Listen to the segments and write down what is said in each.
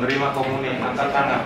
menerima komuni, angkat tangan.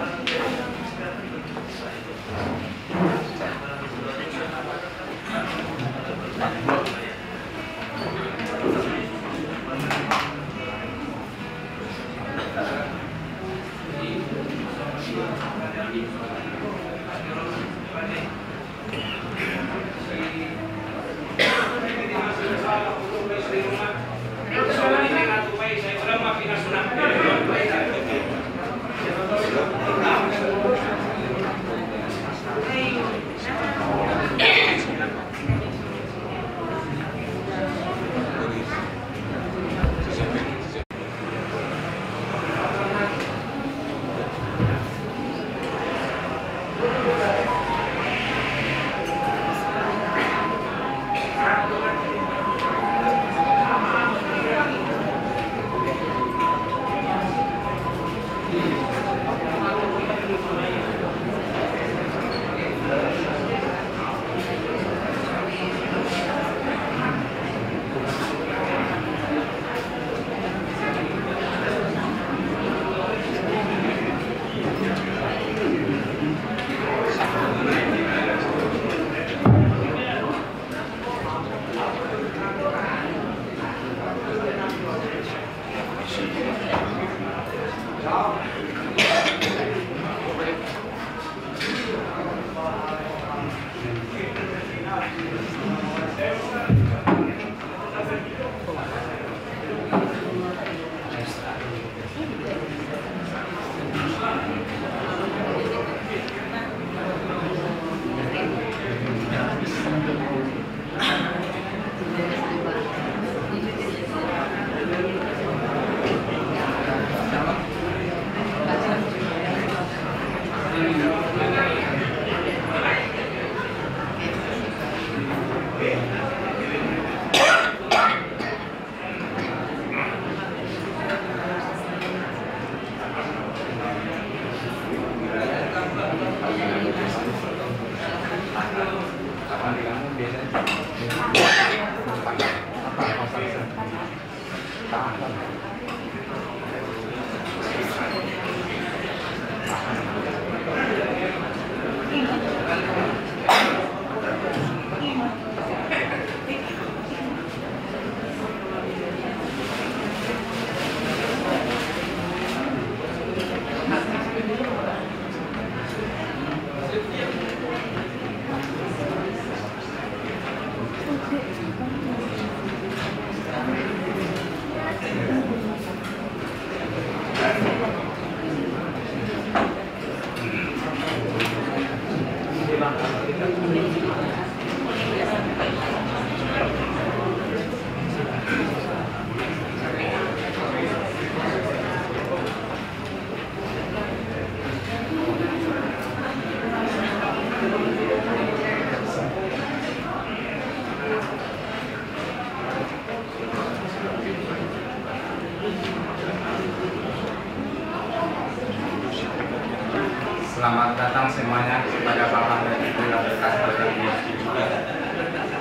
Selamat datang semuanya kepada Bapak dan Ibu yang berkas juga.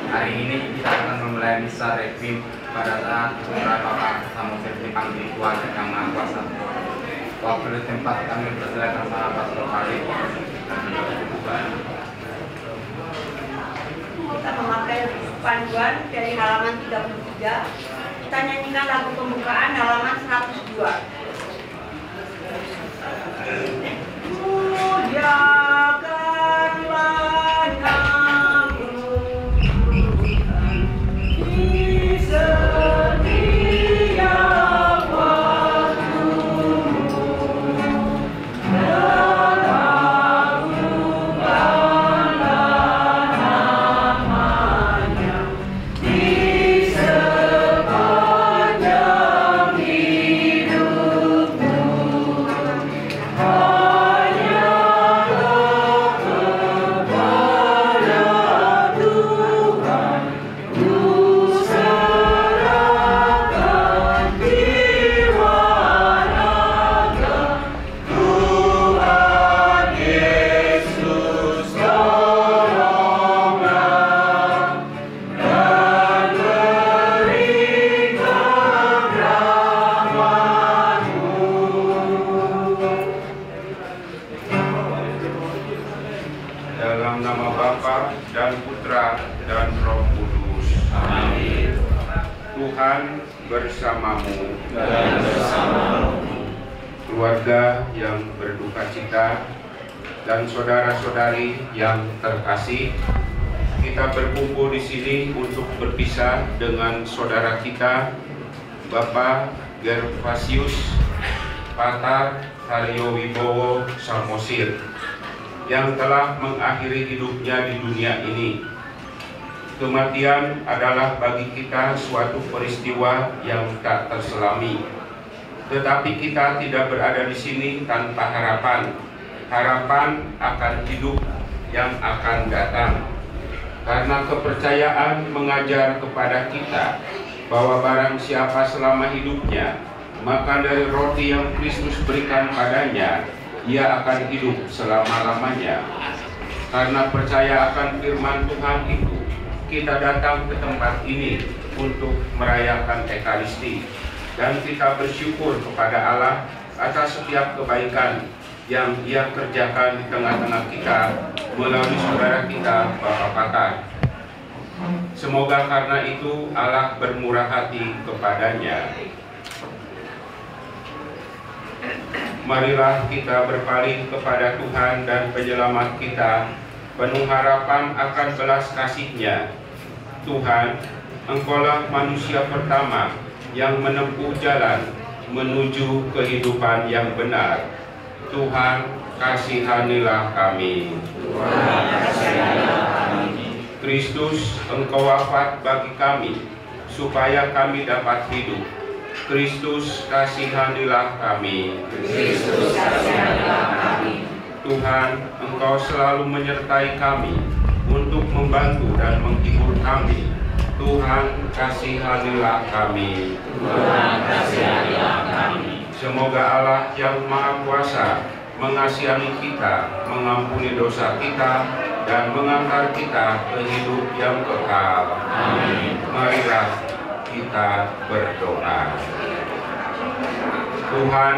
Hari ini kita akan memulai misa requiem pada saat putra Bapak Samosir dipanggil Tuhan yang Maha Kuasa. Waktu di tempat kami persilakan para pastor kali. Kita memakai panduan dari halaman 33. Kita nyanyikan lagu pembukaan halaman 102. Muliakanlah namamu di setiap waktumu, melakukanlah namanya di sepanjang hidup. Tuhan bersamamu. Keluarga yang berduka cita dan saudara-saudari yang terkasih, kita berkumpul di sini untuk berpisah dengan saudara kita, Bapak Gervasius Patar Haryowibowo Samosir, yang telah mengakhiri hidupnya di dunia ini. Kematian adalah bagi kita suatu peristiwa yang tak terselami. Tetapi kita tidak berada di sini tanpa harapan. Harapan akan hidup yang akan datang. Karena kepercayaan mengajar kepada kita bahwa barang siapa selama hidupnya makan dari roti yang Kristus berikan padanya, ia akan hidup selama-lamanya. Karena percaya akan firman Tuhan itu, kita datang ke tempat ini untuk merayakan Ekaristi, dan kita bersyukur kepada Allah atas setiap kebaikan yang Ia kerjakan di tengah-tengah kita melalui saudara kita, Bapak Patar. Semoga karena itu Allah bermurah hati kepadanya. Marilah kita berpaling kepada Tuhan dan Penyelamat kita, penuh harapan akan belas kasih-Nya. Tuhan, Engkaulah manusia pertama yang menempuh jalan menuju kehidupan yang benar. Tuhan, kasihanilah kami. Kristus, Engkau wafat bagi kami, supaya kami dapat hidup. Kristus, kasihanilah kami. Kristus, kasihanilah kami. Tuhan, Engkau selalu menyertai kami untuk membantu dan menghibur kami. Tuhan, kasihanilah kami. Tuhan, kasihanilah kami. Semoga Allah yang Maha Kuasa mengasihi kita, mengampuni dosa kita, dan mengantar kita ke hidup yang kekal. Amin. Marilah kita berdoa. Tuhan,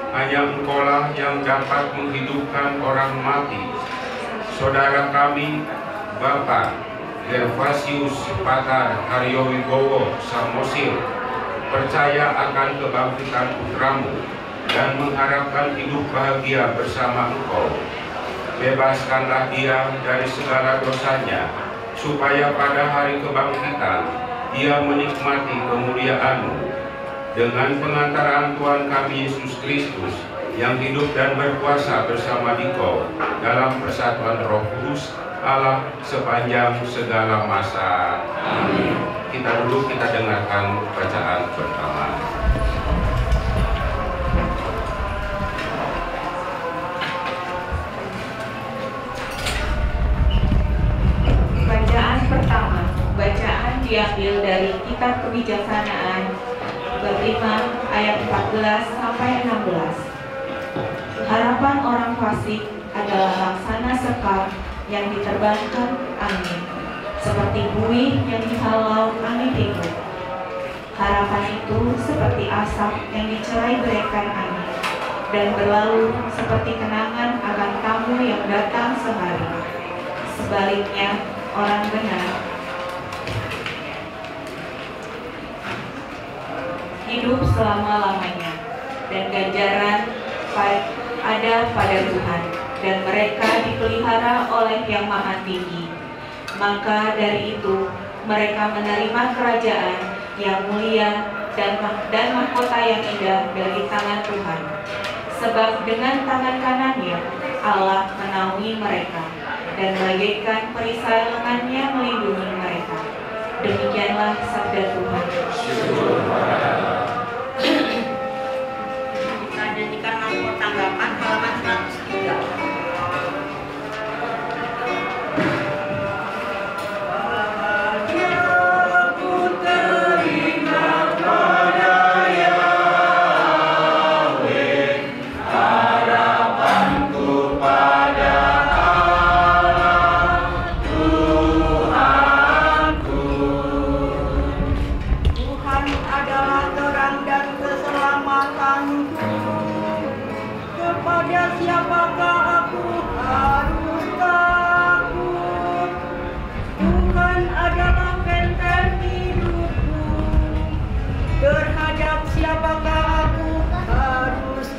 hanya Engkaulah yang dapat menghidupkan orang mati. Saudara kami, Bapak Gervasius Patar Haryowibowo Samosir, percaya akan kebangkitan putramu dan mengharapkan hidup bahagia bersama Engkau. Bebaskanlah dia dari segala dosanya, supaya pada hari kebangkitan ia menikmati kemuliaan-Mu. Dengan pengantaran Tuhan kami Yesus Kristus, yang hidup dan berkuasa bersama Dikau dalam persatuan Roh Kudus, Allah sepanjang segala masa. Amin. Kita dengarkan bacaan pertama. Bacaan pertama. Bacaan diambil dari Kitab Kebijaksanaan bab 5 ayat 14 sampai 16. Harapan orang fasik adalah laksana sekam yang diterbangkan angin, seperti buih yang dihalau angin timur. Harapan itu seperti asap yang dicerai beraikan angin, dan berlalu seperti kenangan akan tamu yang datang sehari. Sebaliknya, orang benar hidup selama-lamanya, dan ganjaran ada pada Tuhan, dan mereka dipelihara oleh Yang Maha Tinggi. Maka dari itu mereka menerima kerajaan yang mulia dan mahkota yang indah dari tangan Tuhan. Sebab dengan tangan kanannya Allah menaungi mereka, dan bagaikan perisai lengannya melindungi mereka. Demikianlah sabda Tuhan. Kita nyanyikan lagu tanggapan halaman 103.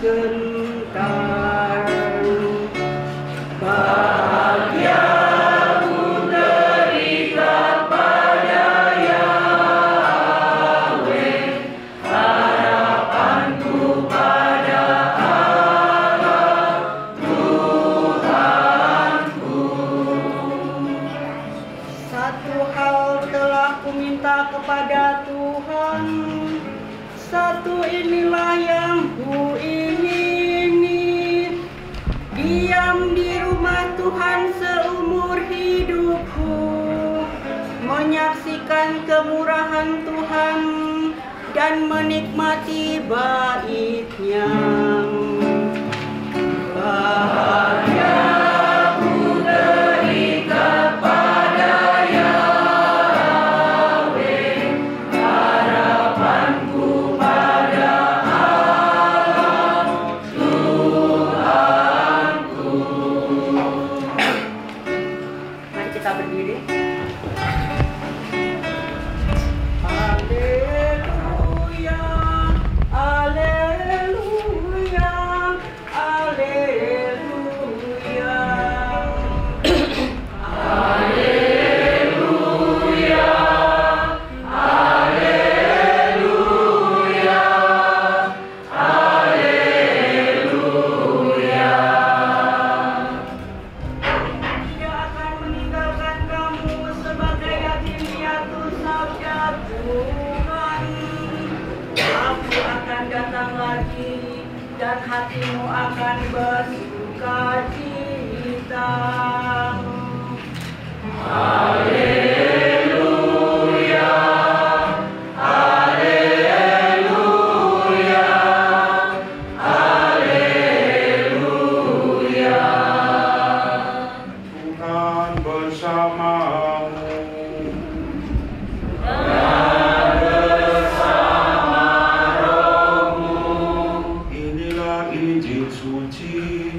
sebentar. Bahagia ku terikat pada Yahweh, harapanku pada Allah Tuhanku. Satu hal telah kuminta kepada Tuhan, satu inilah yang kuingini, diam di rumah Tuhan seumur hidupku, menyaksikan kemurahan Tuhan dan menikmati bait-Nya. Bahagia ku terikat pada Yahweh, harapanku pada Allah Tuhanku. Mari kita berdiri. Haleluya, haleluya, haleluya. Haleluya, haleluya, haleluya. Tidak akan meninggalkan kamu sebagai yatim piatu, sabda Tuhan. Aku akan datang lagi dan hatimu akan bersuka cita. Haleluya, haleluya, haleluya. Tuhan bersamamu. Inilah Injil suci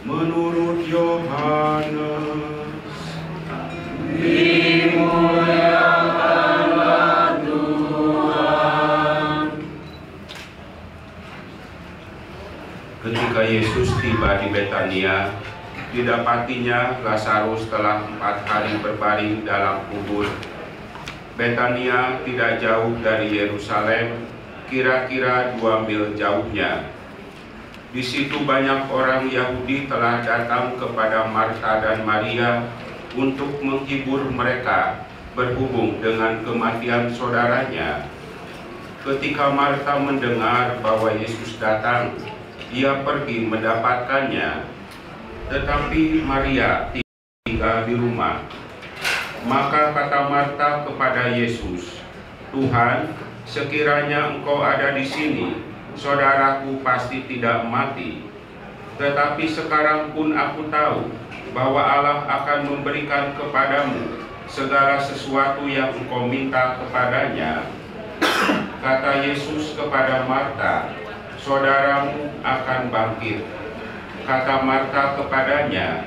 menurut Yohanes. Dimuliakanlah Tuhan. Ketika Yesus tiba di Betania, didapatinya Lazarus telah 4 hari berbaring dalam kubur. Betania tidak jauh dari Yerusalem, kira-kira 2 mil jauhnya. Di situ banyak orang Yahudi telah datang kepada Marta dan Maria untuk menghibur mereka berhubung dengan kematian saudaranya. Ketika Marta mendengar bahwa Yesus datang, ia pergi mendapatkannya. Tetapi Maria tinggal di rumah. Maka kata Marta kepada Yesus, "Tuhan, sekiranya Engkau ada di sini, saudaraku pasti tidak mati. Tetapi sekarang pun aku tahu bahwa Allah akan memberikan kepadamu segala sesuatu yang Engkau minta kepadanya." Kata Yesus kepada Marta, "Saudaramu akan bangkit." Kata Marta kepadanya,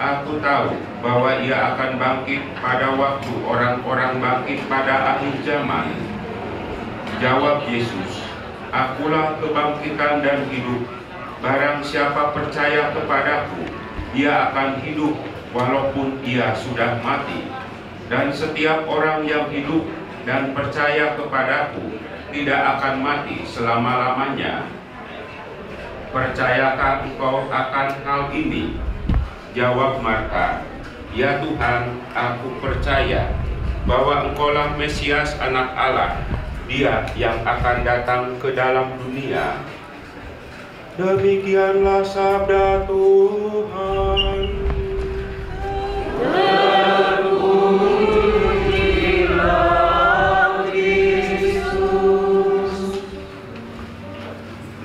"Aku tahu bahwa ia akan bangkit pada waktu orang-orang bangkit pada akhir zaman." Jawab Yesus, "Akulah kebangkitan dan hidup. Barang siapa percaya kepadaku, ia akan hidup walaupun ia sudah mati. Dan setiap orang yang hidup dan percaya kepadaku tidak akan mati selama-lamanya." "Percayakah engkau akan hal ini?" Jawab Marta, "Ya Tuhan, aku percaya bahwa Engkaulah Mesias Anak Allah, Dia yang akan datang ke dalam dunia." Demikianlah sabda Tuhan. Terpujilah Kristus.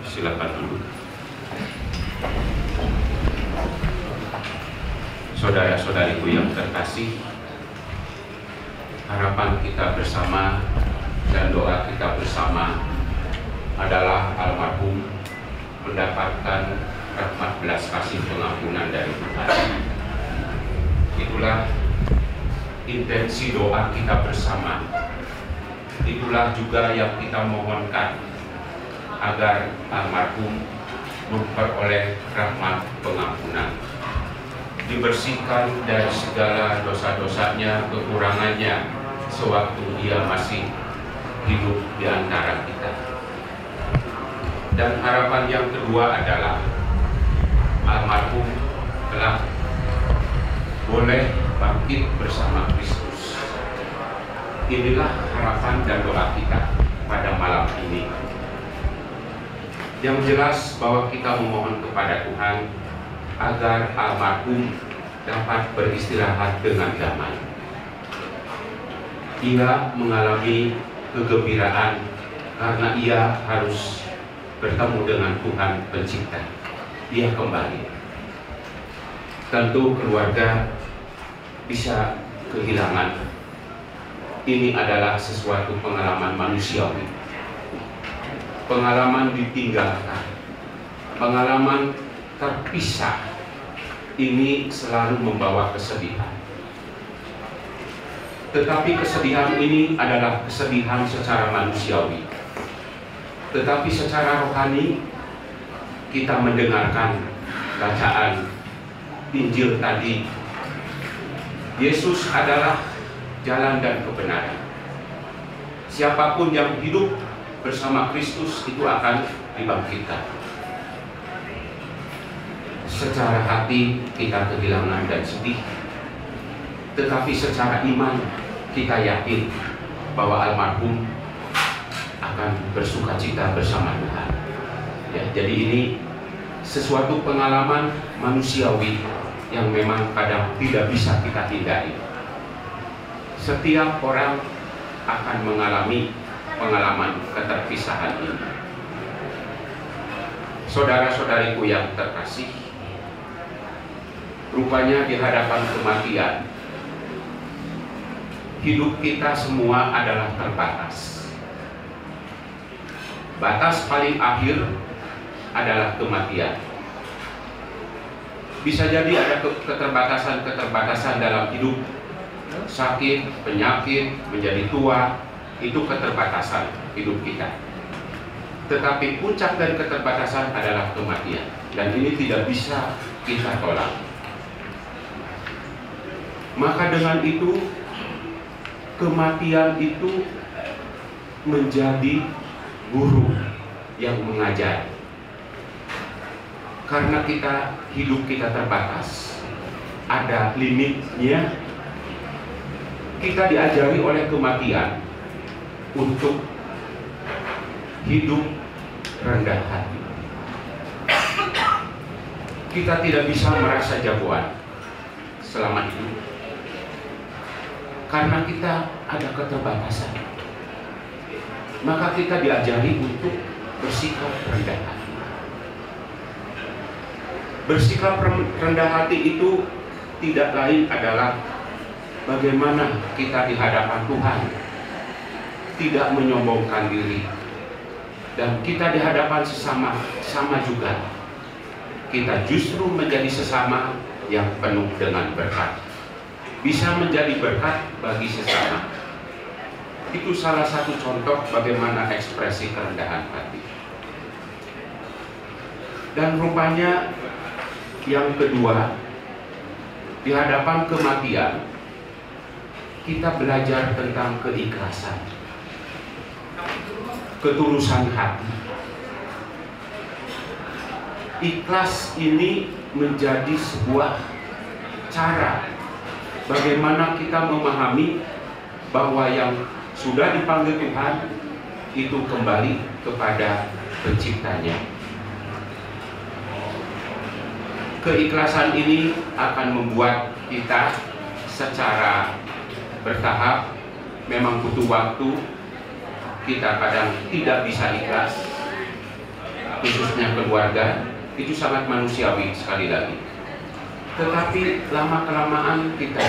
Silakan duduk. Saudara-saudariku yang terkasih, harapan kita bersama dan doa kita bersama adalah almarhum mendapatkan rahmat belas kasih pengampunan dari Tuhan. Itulah intensi doa kita bersama. Itulah juga yang kita mohonkan, agar almarhum memperoleh rahmat pengampunan, dibersihkan dari segala dosa-dosanya, kekurangannya sewaktu dia masih hidup di antara kita. Dan harapan yang kedua adalah almarhum telah boleh bangkit bersama Kristus. Inilah harapan dan doa kita pada malam ini. Yang jelas bahwa kita memohon kepada Tuhan agar almarhum dapat beristirahat dengan damai. Ia mengalami kegembiraan karena ia harus bertemu dengan Tuhan Pencipta. Ia kembali. Tentu keluarga bisa kehilangan. Ini adalah sesuatu pengalaman manusiawi, pengalaman ditinggalkan, pengalaman terpisah. Ini selalu membawa kesedihan. Tetapi kesedihan ini adalah kesedihan secara manusiawi. Tetapi secara rohani, kita mendengarkan bacaan Injil tadi. Yesus adalah jalan dan kebenaran. Siapapun yang hidup bersama Kristus itu akan dibangkitkan. Secara hati kita kehilangan dan sedih, tetapi secara iman kita yakin bahwa almarhum akan bersukacita bersama Tuhan. Ya, jadi ini sesuatu pengalaman manusiawi yang memang kadang tidak bisa kita hindari. Setiap orang akan mengalami pengalaman keterpisahan ini. Saudara-saudariku yang terkasih, rupanya di hadapan kematian, hidup kita semua adalah terbatas. Batas paling akhir adalah kematian. Bisa jadi ada keterbatasan-keterbatasan dalam hidup, sakit, penyakit, menjadi tua, itu keterbatasan hidup kita. Tetapi puncak dari keterbatasan adalah kematian, dan ini tidak bisa kita tolak. Maka dengan itu, kematian itu menjadi guru yang mengajar. Karena hidup kita terbatas, ada limitnya. Kita diajari oleh kematian untuk hidup rendah hati. Kita tidak bisa merasa jagoan selama hidup, karena kita ada keterbatasan. Maka kita diajari untuk bersikap rendah hati. Bersikap rendah hati itu tidak lain adalah bagaimana kita di hadapan Tuhan tidak menyombongkan diri, dan kita di hadapan sesama sama juga. Kita justru menjadi sesama yang penuh dengan berkat, bisa menjadi berkat bagi sesama. Itu salah satu contoh bagaimana ekspresi kerendahan hati. Dan rupanya yang kedua, di hadapan kematian, kita belajar tentang keikhlasan, ketulusan hati. Ikhlas ini menjadi sebuah cara bagaimana kita memahami bahwa yang sudah dipanggil Tuhan itu kembali kepada Penciptanya. Keikhlasan ini akan membuat kita secara bertahap, memang butuh waktu. Kita kadang tidak bisa ikhlas, khususnya keluarga. Itu sangat manusiawi sekali lagi. Tetapi lama-kelamaan kita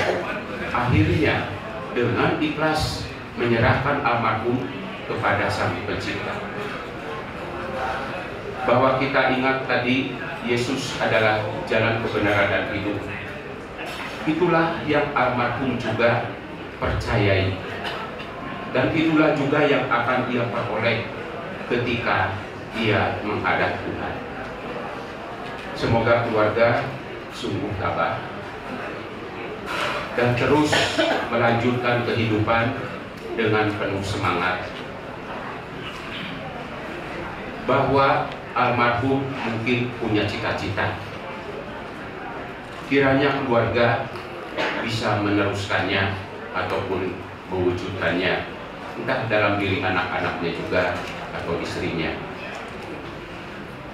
akhirnya dengan ikhlas menyerahkan almarhum kepada Sang Pencipta. Bahwa kita ingat tadi, Yesus adalah jalan kebenaran dan hidup. Itulah yang almarhum juga percayai, dan itulah juga yang akan ia peroleh ketika ia menghadap Tuhan. Semoga keluarga sungguh tabah dan terus melanjutkan kehidupan dengan penuh semangat, bahwa almarhum mungkin punya cita-cita. Kiranya keluarga bisa meneruskannya ataupun mewujudkannya, entah dalam diri anak-anaknya juga atau istrinya.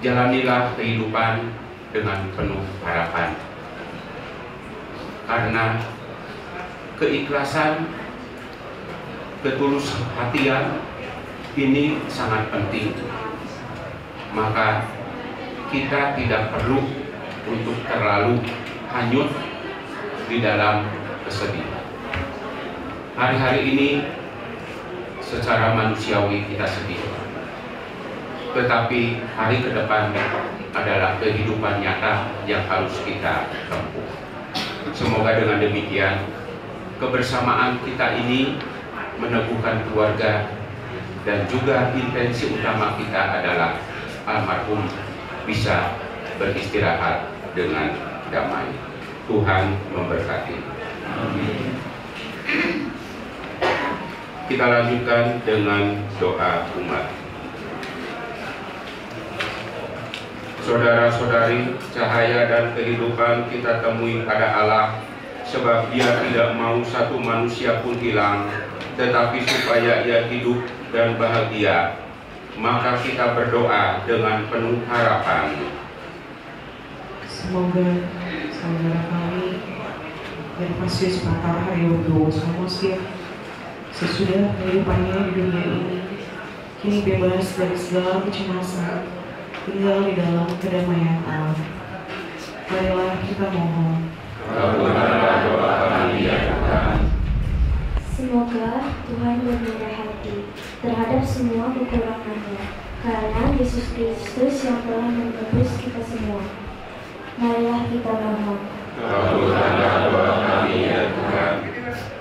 Jalanilah kehidupan dengan penuh harapan, karena keikhlasan, ketulus hatian ini sangat penting. Maka kita tidak perlu untuk terlalu hanyut di dalam kesedihan. Hari-hari ini secara manusiawi kita sedih, tetapi hari ke depan adalah kehidupan nyata yang harus kita tempuh. Semoga dengan demikian kebersamaan kita ini meneguhkan keluarga, dan juga intensi utama kita adalah almarhum bisa beristirahat dengan damai. Tuhan memberkati. Amin. Kita lanjutkan dengan doa umat. Saudara-saudari, cahaya dan kehidupan kita temui pada Allah, sebab Dia tidak mau satu manusia pun hilang, tetapi supaya ia hidup dan bahagia. Maka kita berdoa dengan penuh harapan. Semoga saudara kami Gervasius Patar Haryowibowo Samosir sesudah kehidupannya di dunia ini kini bebas dari segala kecemasan, tinggal di dalam kedamaian Allah. Marilah kita mohon. Kabulkanlah doa kami ya Tuhan. Semoga Tuhan bermurah hati terhadap semua kekurangannya, karena Yesus Kristus yang telah menebus kita semua. Marilah kita mohon. Kabulkanlah doa kami ya Tuhan.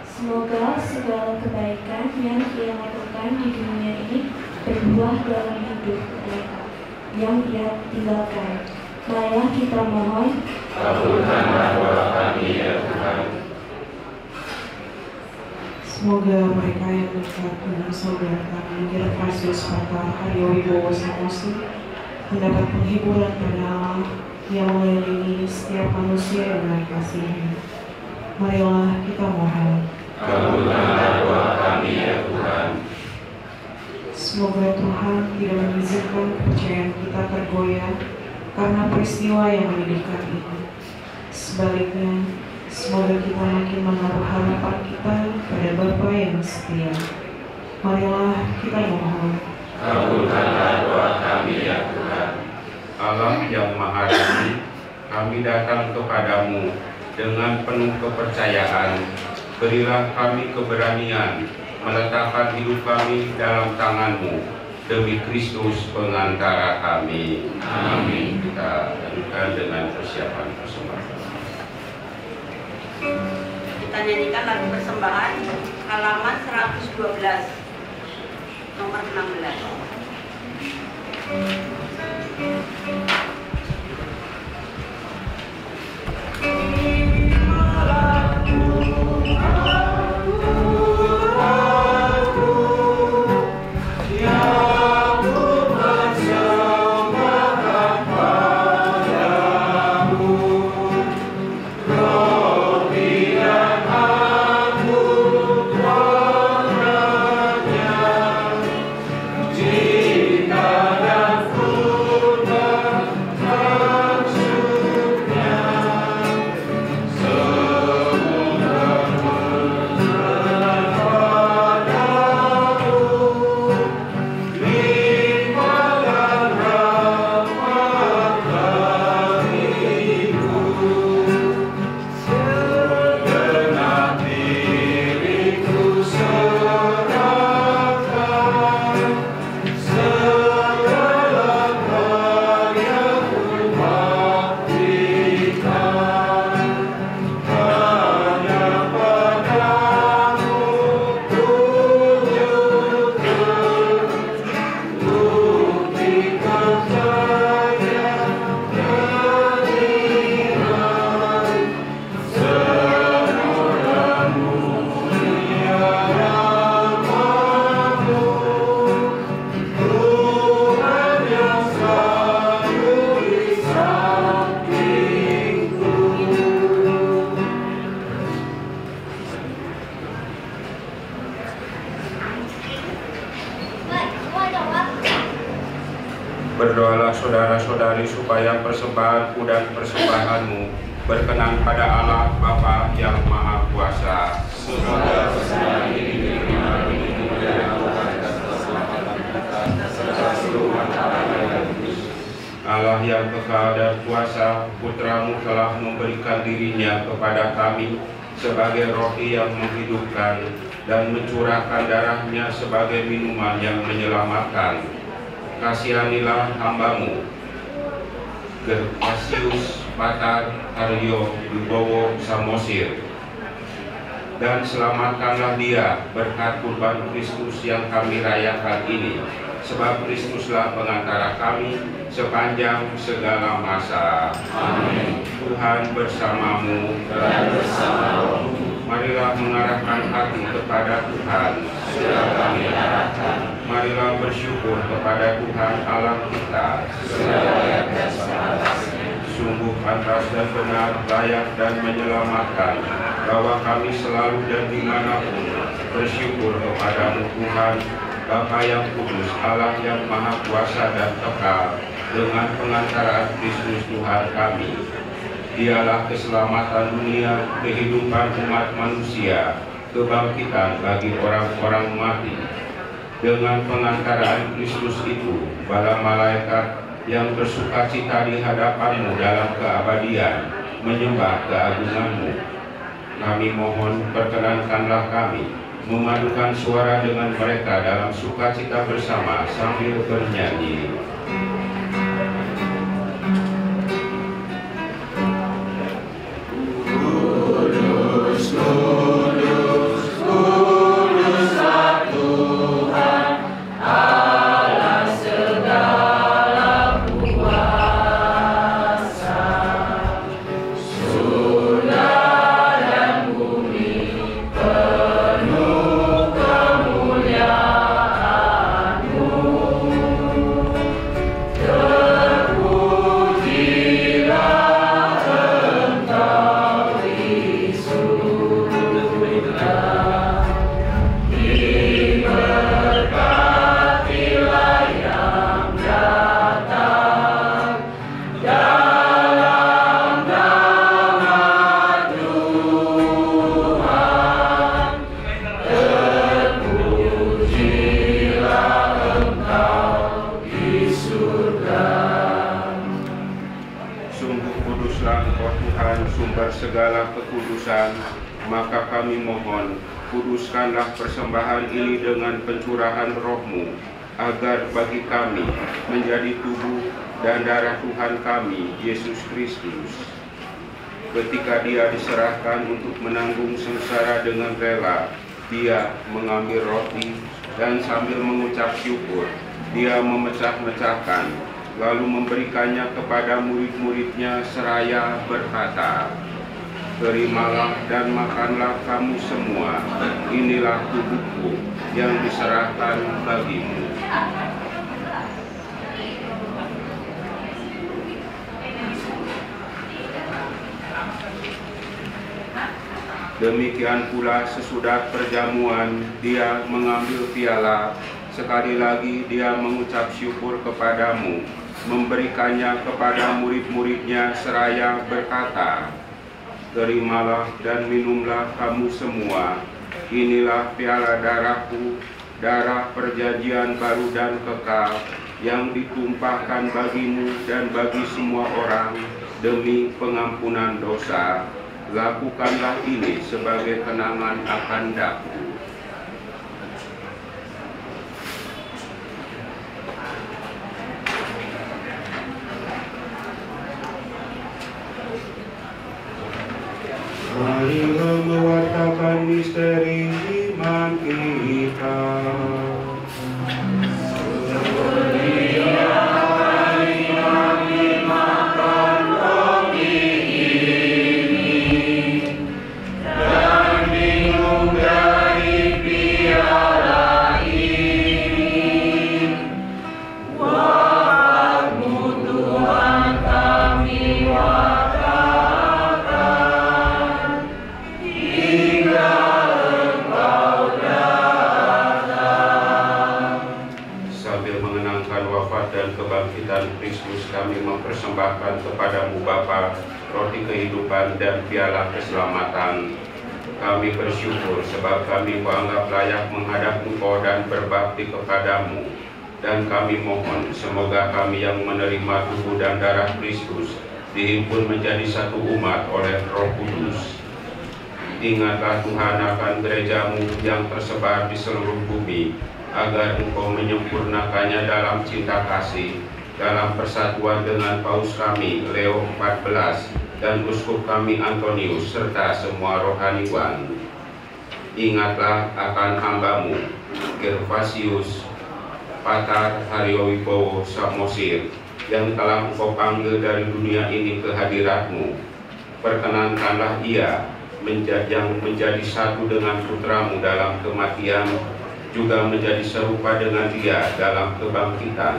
Semoga segala kebaikan yang Ia lakukan di dunia ini berbuah dalam hidup mereka yang Ia tinggalkan. Marilah kita mohon. Kabulkanlah doa kami ya Tuhan. Semoga mereka yang dekat dengan saudara kami Gervasius Patar Haryowibowo Samosir mendapat penghiburan pada Allah yang mengelilingi setiap manusia dengan kasih-Nya. Marilah kita mohon. Kabulkanlah doa kami ya Tuhan. Semoga Tuhan tidak mengizinkan kepercayaan kita tergoyah karena peristiwa yang menyedihkan ini. Sebaliknya, semoga kita makin menaruh harapan kita pada Bapa yang setia. Marilah kita mohon. Kabulkanlah doa kami ya Tuhan. Allah yang Maha Tinggi, kami datang kepadamu dengan penuh kepercayaan. Berilah kami keberanian meletakkan hidup kami dalam tangan-Mu demi Kristus pengantara kami. Amin. Kita lanjutkan dengan persiapan persembahan. Kita nyanyikan lagu persembahan halaman 112 nomor 16. Jesus. Berdoalah saudara-saudari supaya persembahanku dan persembahanmu berkenan pada Allah Bapa yang Maha Kuasa. Semoga persembahan ini diterima demi kemuliaan Tuhan dan keselamatan kita serta seluruh anak yang kudus. Allah yang kekal dan kuasa, Putramu telah memberikan dirinya kepada kami sebagai roti yang menghidupkan dan mencurahkan darahnya sebagai minuman yang menyelamatkan. Kasihanilah hamba-Mu, Gervasius Patar Haryo Wibowo Samosir, dan selamatkanlah dia berkat kurban Kristus yang kami rayakan ini, sebab Kristuslah pengantara kami sepanjang segala masa. Amin. Tuhan bersamamu Dan bersama rohmu. Marilah mengarahkan hati kepada Tuhan. Sudah kami arahkan. Marilah bersyukur kepada Tuhan Allah kita. Sudah layak dan sepantasnya. Sungguh pantas dan benar, layak dan menyelamatkan, bahwa kami selalu dan dimanapun bersyukur kepada-Mu Tuhan, Bapa yang kudus, Allah yang maha kuasa dan kekal, dengan pengantaran Kristus Tuhan kami. Dialah keselamatan dunia, kehidupan umat manusia, kebangkitan bagi orang-orang mati. Dengan pengantaran Kristus itu, para malaikat yang bersukacita di hadapan-Mu dalam keabadian, menyembah keagungan-Mu. Kami mohon, perkenankanlah kami memadukan suara dengan mereka dalam sukacita bersama sambil bernyanyi. Segala kekudusan, maka kami mohon, kuduskanlah persembahan ini dengan pencurahan roh-Mu, agar bagi kami menjadi tubuh dan darah Tuhan kami, Yesus Kristus. Ketika Dia diserahkan untuk menanggung sengsara dengan rela, Dia mengambil roti dan sambil mengucap syukur, Dia memecah-mecahkan, lalu memberikannya kepada murid-muridnya seraya berkata, "Terimalah dan makanlah kamu semua, inilah tubuhku yang diserahkan bagimu." Demikian pula sesudah perjamuan, Dia mengambil piala, sekali lagi Dia mengucap syukur kepadamu, memberikannya kepada murid-muridnya seraya berkata, "Terimalah dan minumlah kamu semua, inilah piala darahku, darah perjanjian baru dan kekal, yang ditumpahkan bagimu dan bagi semua orang demi pengampunan dosa. Lakukanlah ini sebagai kenangan akan Aku." Marilah mewartakan misteri iman kita. Hingga dan kebangkitan Kristus, kami mempersembahkan kepadamu Bapa roti kehidupan dan piala keselamatan. Kami bersyukur sebab kami menganggap layak menghadap Engkau dan berbakti kepadamu. Dan kami mohon semoga kami yang menerima tubuh dan darah Kristus dihimpun menjadi satu umat oleh Roh Kudus. Ingatlah Tuhan akan gerejamu yang tersebar di seluruh bumi, agar Engkau menyempurnakannya dalam cinta kasih, dalam persatuan dengan Paus kami Leo XIV dan Uskup kami Antonius serta semua rohaniwan. Ingatlah akan hambamu Gervasius Patar Haryowibowo Samosir yang telah Engkau panggil dari dunia ini ke hadiratmu. Perkenankanlah ia yang menjadi satu dengan putramu dalam kematian, juga menjadi serupa dengan dia dalam kebangkitan.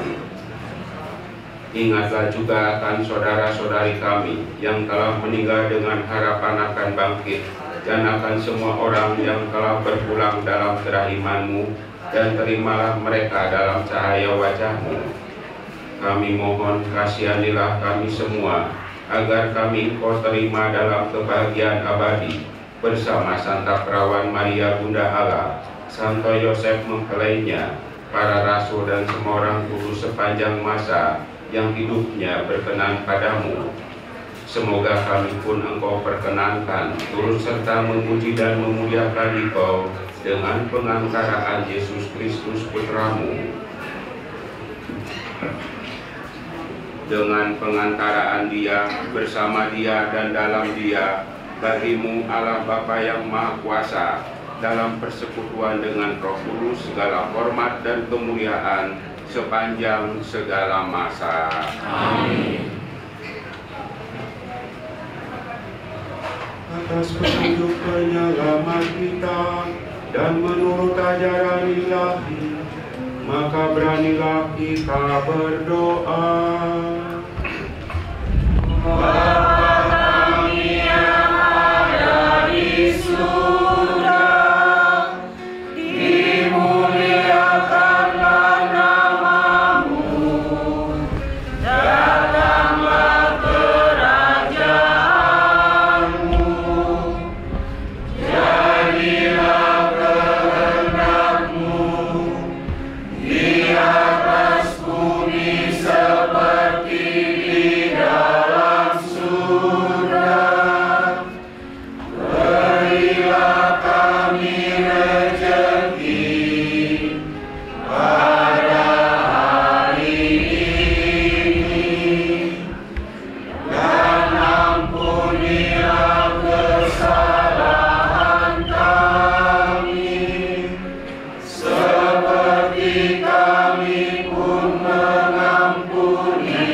Ingatlah juga akan saudara-saudari kami yang telah meninggal dengan harapan akan bangkit, dan akan semua orang yang telah berpulang dalam kerahiman-Mu, dan terimalah mereka dalam cahaya wajah-Mu. Kami mohon kasihanilah kami semua, agar kami Engkau terima dalam kebahagiaan abadi, bersama Santa Perawan Maria Bunda Allah, Santo Yosef mempelainya, para rasul dan semua orang kudus sepanjang masa yang hidupnya berkenan padamu. Semoga kami pun Engkau perkenankan turut serta memuji dan memuliakan Engkau dengan pengantaraan Yesus Kristus Putramu. Dengan pengantaraan Dia, bersama Dia dan dalam Dia, bagimu Allah Bapa yang Maha Kuasa, dalam persekutuan dengan Roh Kudus, segala hormat dan kemuliaan sepanjang segala masa. Amin. Atas petunjuk penyelamat kita dan menurut ajaran ilahi, maka beranilah kita berdoa. Bapa kami yang ada di surga, dimuliakanlah nama-Mu, datanglah kerajaan-Mu, jadilah kehendak-Mu di atas bumi seperti di dalam surga. Berilah kami rezeki pada hari ini, dan ampunilah kesalahan kami, seperti kami pun mengampuni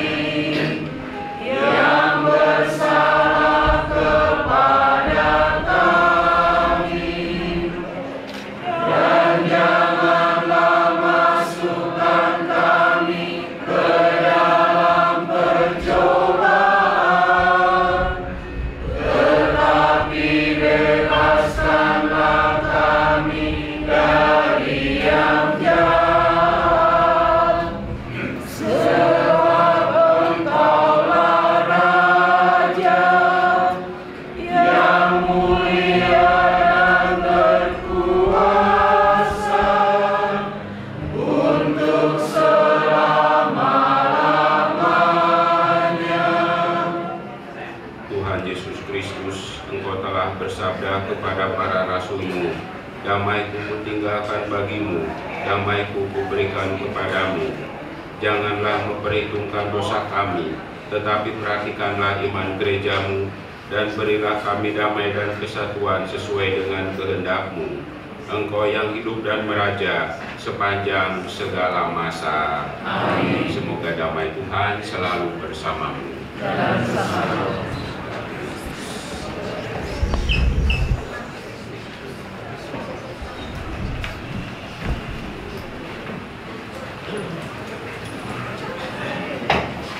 yang bersalah kepada kami. Dan janganlah masukkan kami ke dalam percobaan, tetapi bebaskanlah kami dari yang jahat. Sebab Engkaulah Raja yang mulia dan berkuasa untuk selama-lamanya. Tuhan Yesus Kristus, Engkau telah bersabda kepada para rasul-Mu, damai-Ku kutinggalkan bagimu, damai-Ku kuberikan kepadamu. Janganlah memperhitungkan dosa kami, tetapi perhatikanlah iman gereja-Mu, dan berilah kami damai dan kesatuan sesuai dengan kehendak-Mu. Engkau yang hidup dan meraja sepanjang segala masa. Amin. Semoga damai Tuhan selalu bersamamu.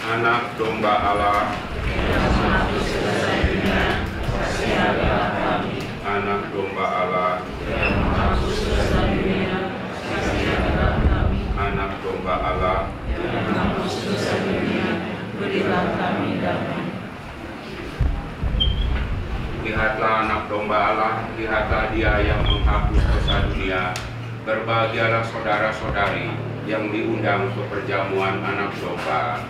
Anak domba Allah, anak domba Allah, anak domba Allah, domba Allah, lihatlah Dia yang menghapus dosa dunia. Berbahagialah saudara-saudari yang diundang ke perjamuan anak domba.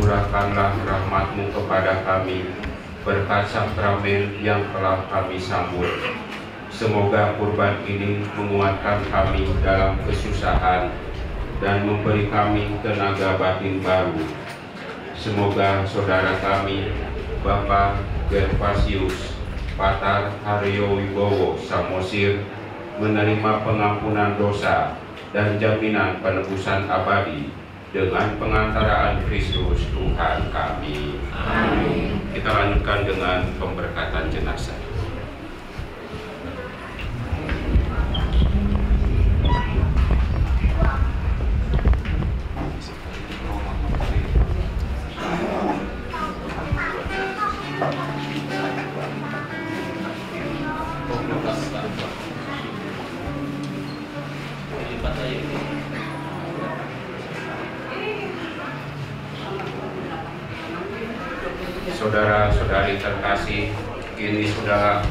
curahkanlah rahmat-Mu kepada kami berkat sakramen yang telah kami sambut. Semoga kurban ini menguatkan kami dalam kesusahan dan memberi kami tenaga batin baru. Semoga saudara kami, Bapak Gervasius Patar Haryo Wibowo Samosir, menerima pengampunan dosa dan jaminan penebusan abadi dengan pengantaraan Kristus Tuhan kami. Amin. Kita lanjutkan dengan pemberkatan jenazah. Saudara-saudari terkasih, kini sudah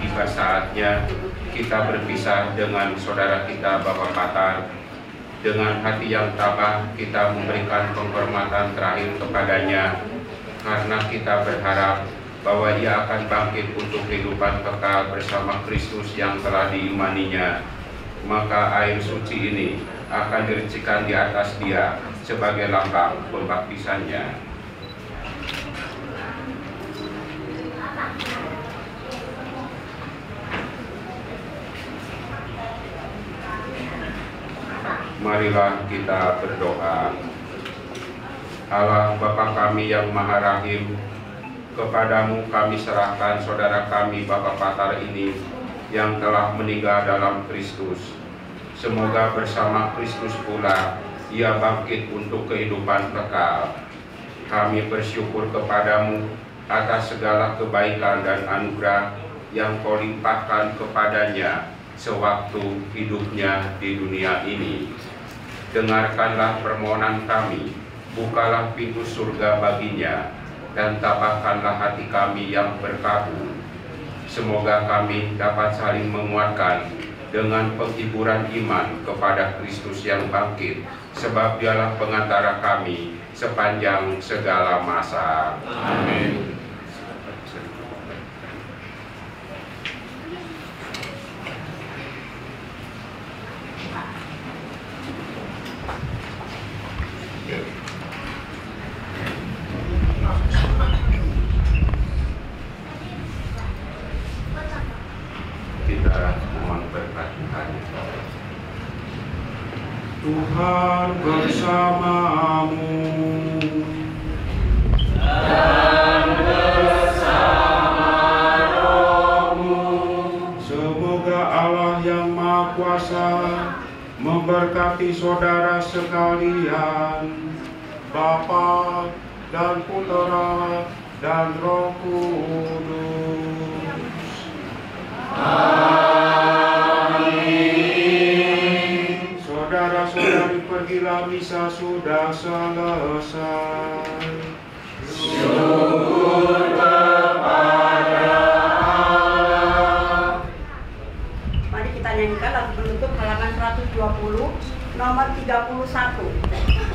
tiba saatnya kita berpisah dengan saudara kita Bapak Patar. Dengan hati yang tabah kita memberikan penghormatan terakhir kepadanya, karena kita berharap bahwa ia akan bangkit untuk kehidupan kekal bersama Kristus yang telah diimaninya. Maka air suci ini akan direcikan di atas dia sebagai lambang pembaptisannya. Marilah kita berdoa. Allah Bapa kami yang Maha Rahim, kepadamu kami serahkan saudara kami Bapak Patar ini yang telah meninggal dalam Kristus. Semoga bersama Kristus pula ia bangkit untuk kehidupan kekal. Kami bersyukur kepadamu atas segala kebaikan dan anugerah yang Kau limpahkan kepadanya sewaktu hidupnya di dunia ini. Dengarkanlah permohonan kami, bukalah pintu surga baginya, dan tabahkanlah hati kami yang berkabung. Semoga kami dapat saling menguatkan dengan penghiburan iman kepada Kristus yang bangkit, sebab dialah pengantara kami sepanjang segala masa. Amin. Kita mohon berkat Tuhan. Tuhan bersamamu dan bersama rohmu. Semoga Allah yang Maha Kuasa memberkati saudara sekalian, Bapa dan Putera dan Roh Kudus. Amin. Saudara-saudari, pergilah, misa sudah selesai. Syukur kepada Allah. Mari kita nyanyikan lagu penutup halaman 120 nomor 31. Berikanlah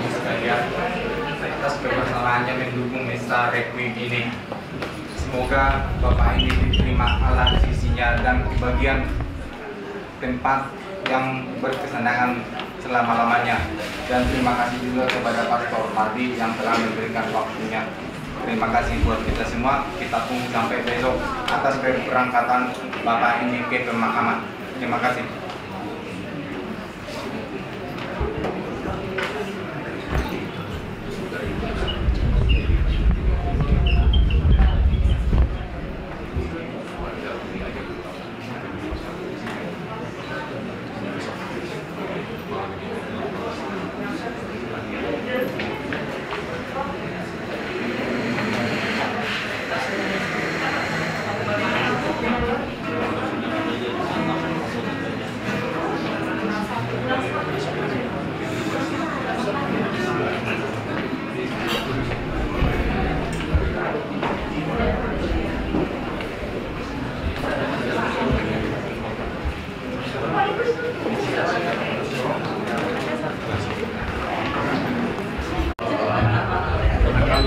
Ibu sekalian, atas kebersamaannya mendukung misa Requiem ini. Semoga Bapak ini diterima Allah di sisinya dan di bagian tempat yang berkesenangan selama-lamanya. Dan terima kasih juga kepada Pastor Mardi yang telah memberikan waktunya. Terima kasih buat kita semua. Kita tunggu sampai besok atas keberangkatan Bapak ini ke pemakaman. Terima kasih.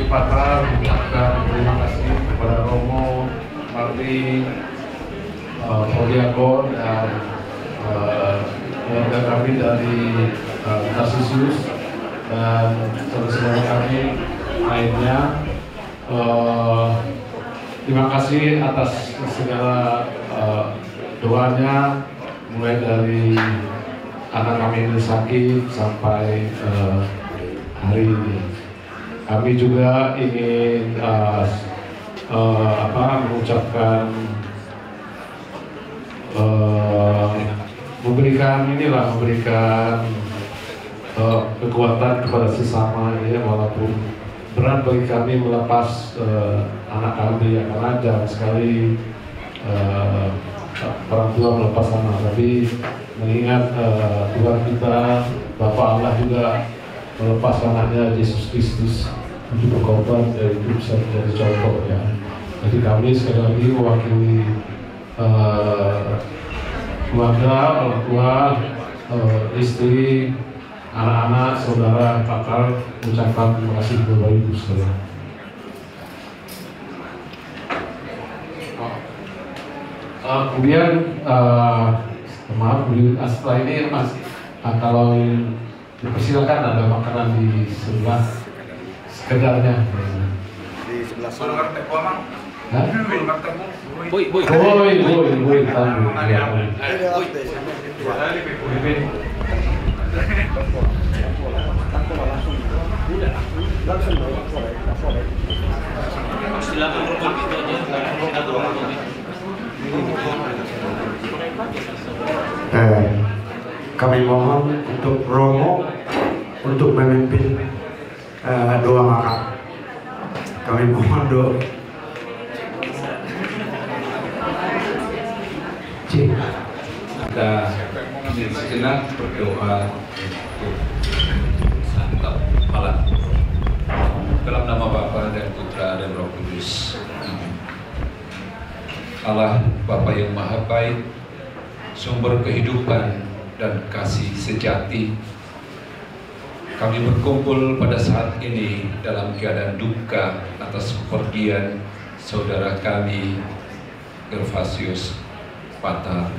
Patah mengucapkan terima kasih kepada Romo, Mardi, Poliakon dan keluarga kami dari Kasisius dan saudara-saudara kami lainnya. Terima kasih atas segala doanya, mulai dari anak kami yang sakit sampai hari ini. Kami juga ingin mengucapkan memberikan kekuatan kepada sesama, ya, walaupun berat bagi kami melepas anak kami yang akan jarang sekali orang tua melepas anak, tapi mengingat Tuhan kita Bapa Allah juga melepas anaknya Yesus Kristus untuk berkorban, dan itu bisa menjadi contoh, ya. Jadi kami sekali lagi mewakili keluarga, orang tua, istri, anak-anak, saudara, kakak, mengucapkan terima kasih kepada Ibu sekalian. Kemudian maaf, setelah ini masih kalau dipersilakan ada makanan di sebelah sekedarnya. Di sebelah sana. Boy. Kami mohon untuk Romo untuk memimpin doa makan. Kami mohon doa. Kita sejenak berdoa santap Allah. Dalam nama Bapa dan Putra dan Roh Kudus. Amin. Allah Bapa yang Maha Baik, sumber kehidupan dan kasih sejati, kami berkumpul pada saat ini dalam keadaan duka atas kepergian saudara kami Gervasius Patar.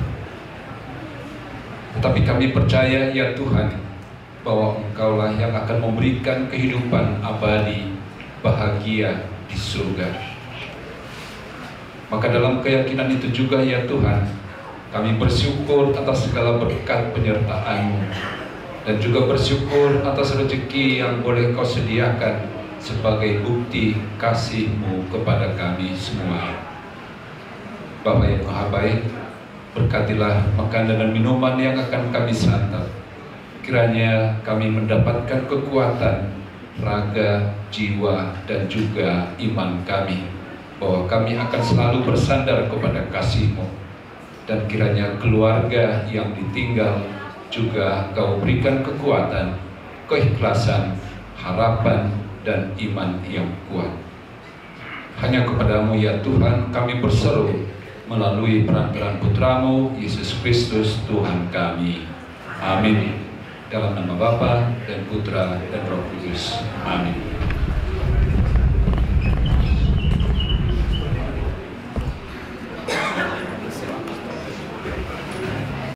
Tetapi kami percaya, ya Tuhan, bahwa Engkaulah yang akan memberikan kehidupan abadi, bahagia di surga. Maka dalam keyakinan itu juga, ya Tuhan, kami bersyukur atas segala berkat penyertaan-Mu, dan juga bersyukur atas rezeki yang boleh Kau sediakan sebagai bukti kasih-Mu kepada kami semua. Bapa yang Maha Baik, berkatilah makanan dan minuman yang akan kami santap. Kiranya kami mendapatkan kekuatan raga, jiwa, dan juga iman kami, bahwa kami akan selalu bersandar kepada kasih-Mu. Dan kiranya keluarga yang ditinggal juga Kau berikan kekuatan, keikhlasan, harapan, dan iman yang kuat. Hanya kepada-Mu, ya Tuhan, kami berseru melalui perantaraan Putra-Mu, Yesus Kristus, Tuhan kami. Amin. dalam nama Bapa dan Putra dan Roh Kudus. Amin.